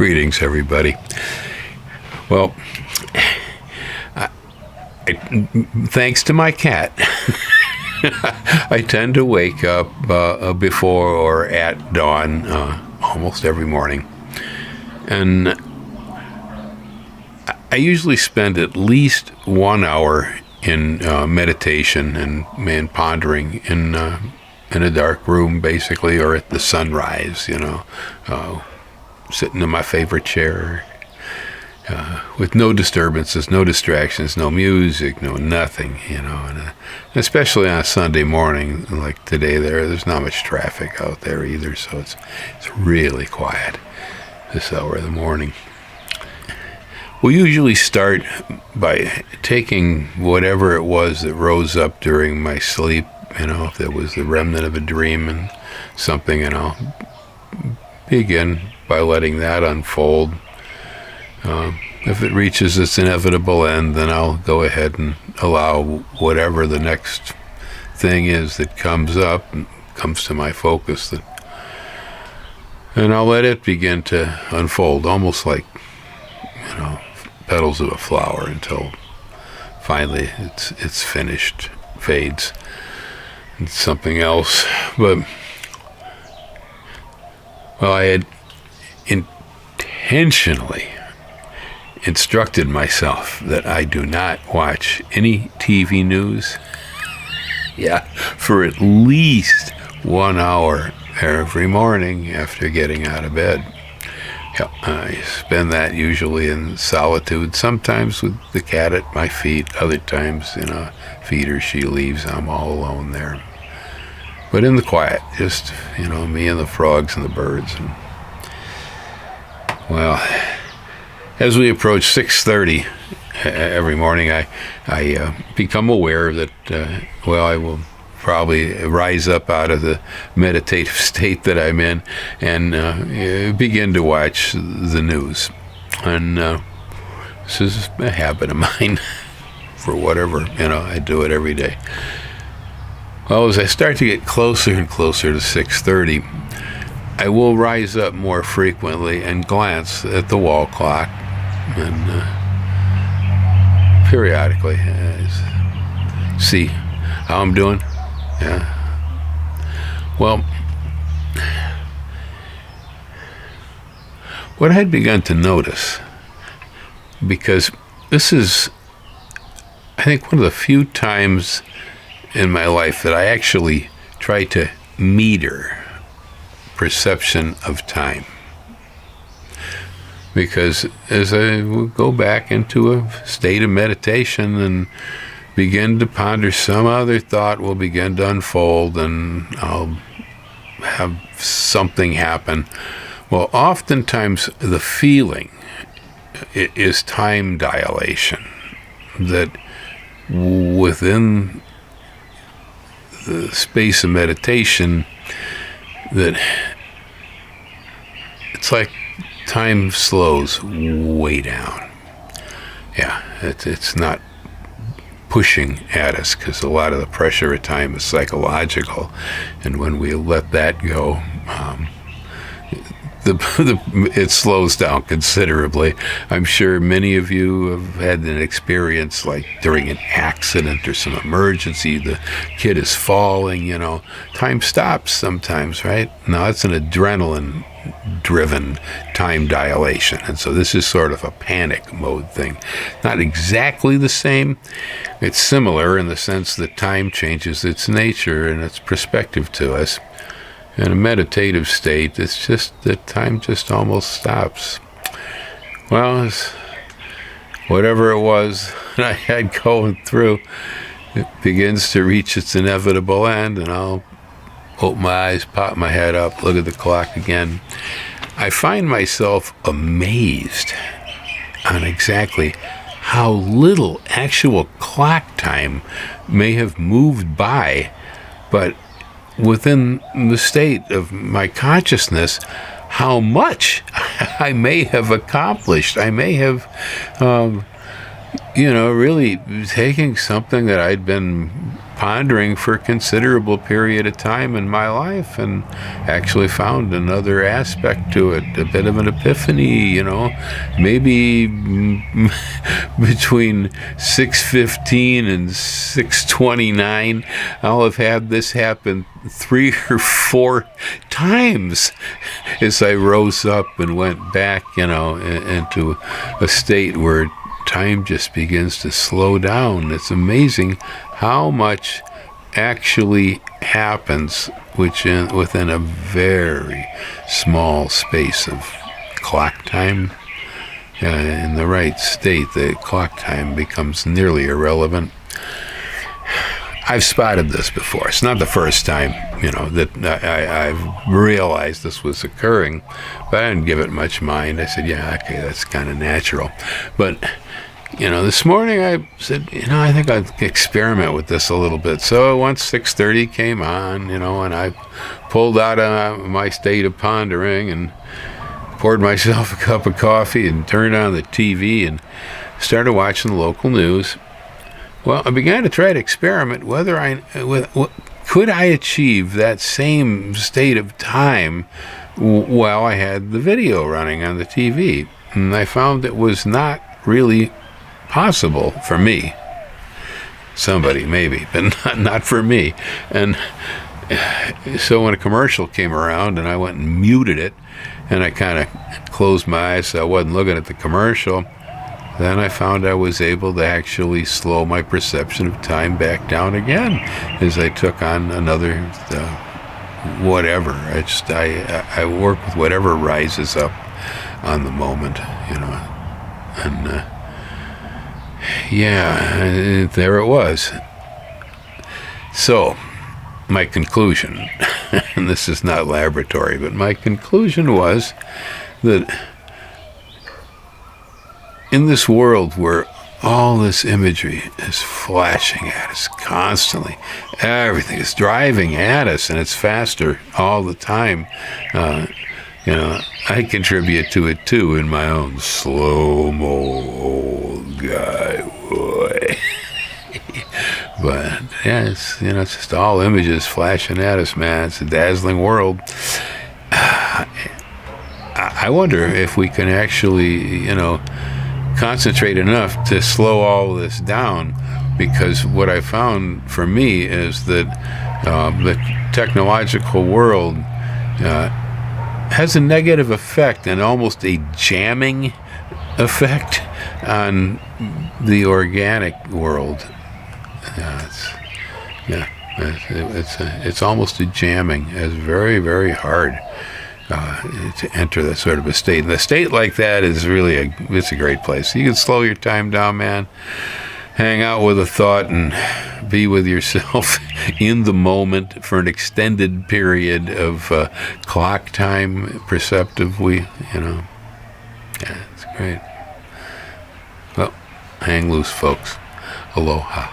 Greetings, everybody. Well, thanks to my cat, I tend to wake up before or at dawn almost every morning. And I usually spend at least 1 hour in meditation and pondering in a dark room, basically, or at the sunrise, sitting in my favorite chair, with no disturbances, no distractions, no music, no nothing, and especially on a Sunday morning like today, there's not much traffic out there either, so it's really quiet this hour of the morning. We usually start by taking whatever it was that rose up during my sleep, if there was the remnant of a dream and something, and I'll begin by letting that unfold. If it reaches its inevitable end, then I'll go ahead and allow whatever the next thing is that comes up and comes to my focus, and I'll let it begin to unfold, almost like, petals of a flower, until finally it's finished, fades, it's something else. But, well, I had intentionally instructed myself that I do not watch any TV news, for at least 1 hour every morning after getting out of bed. I spend that usually in solitude, sometimes with the cat at my feet, other times in a feeder she leaves. I'm all alone there. But in the quiet, just, me and the frogs and the birds. And, well, as we approach 6:30 every morning, I become aware that, I will probably rise up out of the meditative state that I'm in and begin to watch the news. And this is a habit of mine for whatever, I do it every day. Well, as I start to get closer and closer to 6:30, I will rise up more frequently and glance at the wall clock, and periodically see how I'm doing. Well, what I had begun to notice, because this is, I think, one of the few times in my life that I actually try to meter perception of time. Because as I go back into a state of meditation and begin to ponder, some other thought will begin to unfold, and I'll have something happen. Well, oftentimes the feeling is time dilation, that within the space of meditation, that it's like time slows way down. It's not pushing at us, because a lot of the pressure of time is psychological, and when we let that go, it slows down considerably. I'm sure many of you have had an experience like during an accident or some emergency, the kid is falling, time stops sometimes, right? Now it's an adrenaline driven time dilation, and so this is sort of a panic mode thing. Not exactly the same. It's similar in the sense that time changes its nature and its perspective to us. In a meditative state, it's just that time just almost stops. Well, whatever it was that I had going through, it begins to reach its inevitable end, and I'll open my eyes, pop my head up, look at the clock again. I find myself amazed on exactly how little actual clock time may have moved by, but within the state of my consciousness, how much I may have accomplished. I may have, really taking something that I'd been pondering for a considerable period of time in my life, and actually found another aspect to it, a bit of an epiphany, maybe between 6:15 and 6:29, I'll have had this happen 3 or 4 times as I rose up and went back, into a state where time just begins to slow down. It's amazing how much actually happens within a very small space of clock time. In the right state, the clock time becomes nearly irrelevant. I've spotted this before. It's not the first time, that I've realized this was occurring, but I didn't give it much mind. I said, yeah, okay, that's kind of natural. But, this morning I said, I think I'd experiment with this a little bit. So once 6:30 came on, and I pulled out of my state of pondering and poured myself a cup of coffee and turned on the TV and started watching the local news. Well, I began to try to experiment could I achieve that same state of time while I had the video running on the TV. And I found it was not really possible for me. Somebody maybe, but not for me. And so when a commercial came around and I went and muted it, and I kind of closed my eyes so I wasn't looking at the commercial, then I found I was able to actually slow my perception of time back down again as I took on another whatever. I work with whatever rises up on the moment, and there it was. So my conclusion, and this is not laboratory, but my conclusion was that in this world where all this imagery is flashing at us constantly, everything is driving at us, and it's faster all the time, I contribute to it too in my own slow-mo old guy way. But yeah, it's just all images flashing at us, man. It's a dazzling world. I wonder if we can actually, concentrate enough to slow all this down, because what I found for me is that the technological world has a negative effect and almost a jamming effect on the organic world. It's almost a jamming. It's very, very hard to enter that sort of a state. And a state like that is really it's a great place. You can slow your time down, man. Hang out with a thought and be with yourself in the moment for an extended period of clock time perceptively, Yeah, it's great. Well, hang loose, folks. Aloha.